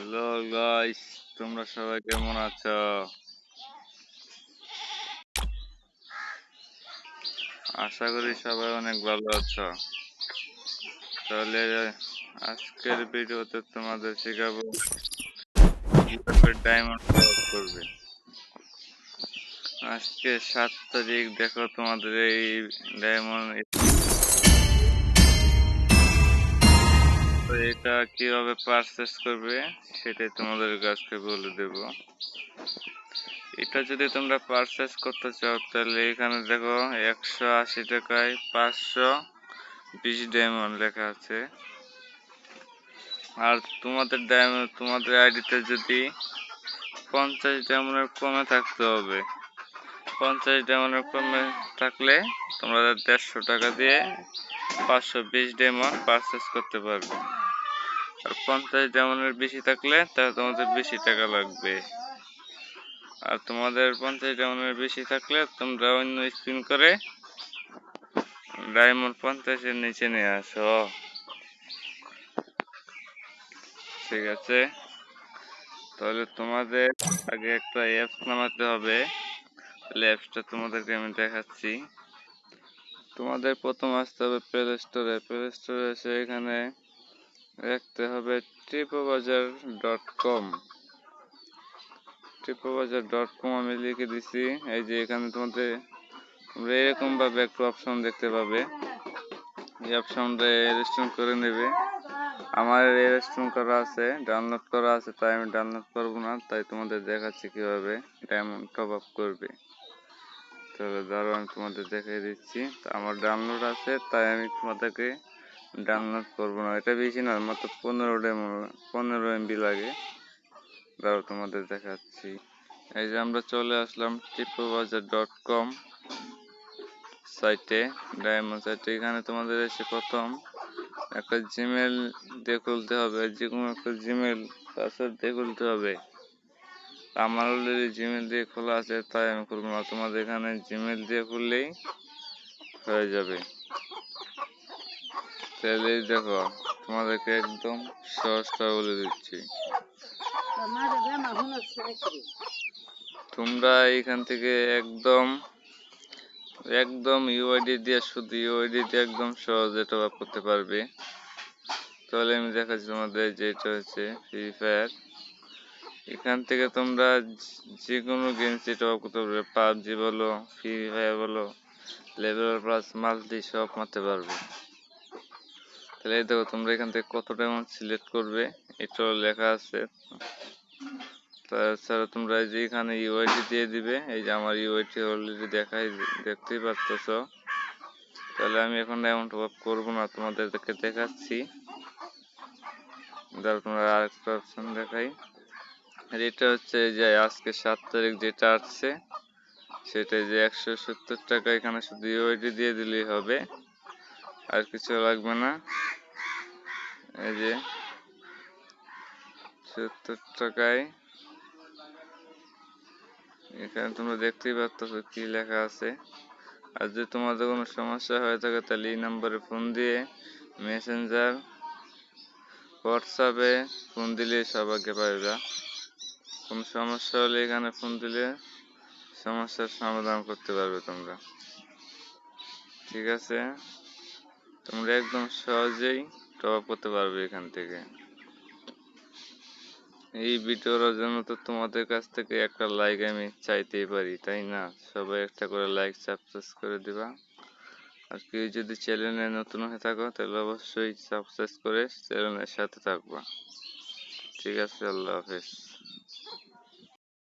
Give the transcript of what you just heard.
Hello guys, তোমরা সবাই কেমন আছো? আশা করি সবাই অনেক ভালো আছো। তাহলে আজকের ভিডিওতে তোমাদের শেখাবো কিভাবে ডায়মন্ড করবে। আজকে 7 তারিখ, দেখো তোমাদের এই ডায়মন্ড এটা কিভাবে পারচেস করবে সেটাই তোমাদের কাছে বলে দেব। এটা যদি তোমরা পারচেস করতে চাও তাহলে এখানে দেখো 180 টাকায় 520 ডায়মন্ড লেখা আছে। আর তোমাদের আইডিতে যদি 50 ডায়মন্ডের কমে থাকতে হবে। 50 ডায়মন্ডের কমে থাকলে তোমরা 150 টাকা দিয়ে 520 ডায়মন্ড পারচেস করতে পারবে। আর 50 ডায়মন্ডের বেশি থাকলে তাহলে তোমাদের বেশি টাকা লাগবে। আর তোমাদের 50 ডায়মন্ডের বেশি থাকলে তোমরা অন্য স্পিন করে ডায়মন্ড 50-এর নিচে নিয়ে আসো। ঠিক আছে, তাহলে তোমাদের আগে একটা অ্যাপস নামাতে হবে। তাহলে অ্যাপসটা তোমাদেরকে আমি দেখাচ্ছি। তোমাদের প্রথম আসতে হবে প্লে স্টোরে। প্লে স্টোরে এসে এখানে দেখতে হবে tripobazaar.com। tripobazaar.com আমি লিখে দিছি। এই যে এখানে তোমরা এরকম ভাবে একটা অপশন দেখতে পাবে। এই অপশনটা রেজিস্ট্রেশন করে নেবে। আমার রেজিস্ট্রেশন করা আছে, ডাউনলোড করা আছে, তাই আমি ডাউনলোড করবো না। তাই তোমাদের দেখাচ্ছি কিভাবে ডায়মন্ড টপ আপ করবে। তাহলে ধরো আমি তোমাদের দেখিয়ে দিচ্ছি। আমার ডাউনলোড আছে তাই আমি তোমাদেরকে ডাউনলোড করবো না। এটা বেশি না, মাত্র 15 MB লাগে। ধরো তোমাদের দেখাচ্ছি। এই যে আমরা চলে আসলাম tripobazaar.com সাইটে, ডায়মন্ড সাইটে। এখানে তোমাদের এসে প্রথম একটা জিমেল দিয়ে খুলতে হবে। যে কোনো একটা জিমেল পাসওয়ার্ড দিয়ে খুলতে হবে। আমার অলরেডি জিমেল দিয়ে খোলা আছে তাই আমি খুলবো না। তোমাদের এখানে জিমেল দিয়ে খুললেই হয়ে যাবে। তাহলে দেখো তোমাদেরকে একদম সহজটা বলে দিচ্ছি। তোমরা এখান থেকে একদম ইউআইডি দিয়ে, শুধু ইউআইডি দিয়ে একদম সহজে টপ আপ করতে পারবে। তাহলে আমি দেখাচ্ছি তোমাদের, যেটা হচ্ছে ফ্রি ফায়ার। এখান থেকে তোমরা যে কোনো গেমসে টপ আপ করতে পারবে। পাবজি বলো, ফ্রি ফায়ার বলো, লেভেল প্লাস মাল্টি সব মারতে পারবে। তাহলে এই দেখো তোমরা এখান থেকে কত ডায়মন্ড সিলেক্ট করবে এটা লেখা আছে। তাছাড়া তোমরা এই যে এখানে ইউআইডি দিয়ে দিবে। এই যে আমার ইউআইডি অলরেডি দেখতেই পাচ্ছ। তাহলে আমি এখন ডায়মন্ড টপ আপ করবো না, তোমাদেরকে দেখাচ্ছি। তাহলে তোমরা আরেকটা অপশন দেখাই। আর এটা হচ্ছে যে আজকে 7 তারিখ যেটা আসছে সেটা যে 170 টাকা। এখানে শুধু ইউআইডি দিয়ে দিলেই হবে, আর কিছু লাগবে না। এই যে 70 টাকায় এখানে তোমরা দেখতেই পাচ্ছ কি লেখা আছে। আর যদি তোমাদের কোনো সমস্যা হয়ে থাকে তাহলে এই নাম্বারে ফোন দিয়ে মেসেঞ্জার হোয়াটসঅ্যাপে ফোন দিলে সবাইকে পাইবা। কোনো সমস্যা হলে এখানে ফোন দিলে সমস্যার সমাধান করতে পারবে তোমরা। ঠিক আছে, তোমরা একদম সহজেই টপ আপ করতে পারবে এখান থেকে। এই ভিডিওর জন্য তো তোমাদের কাছ থেকে একটা লাইক আমি চাইতেই পারি, তাই না? সবাই একটা করে লাইক সাবস্ক্রাইব করে দিবা। আর কেউ যদি চ্যানেলে নতুন হয়ে থাকো তাহলে অবশ্যই সাবস্ক্রাইব করে চ্যানেলের সাথে থাকবা। ঠিক আছে, আল্লাহ হাফেজ।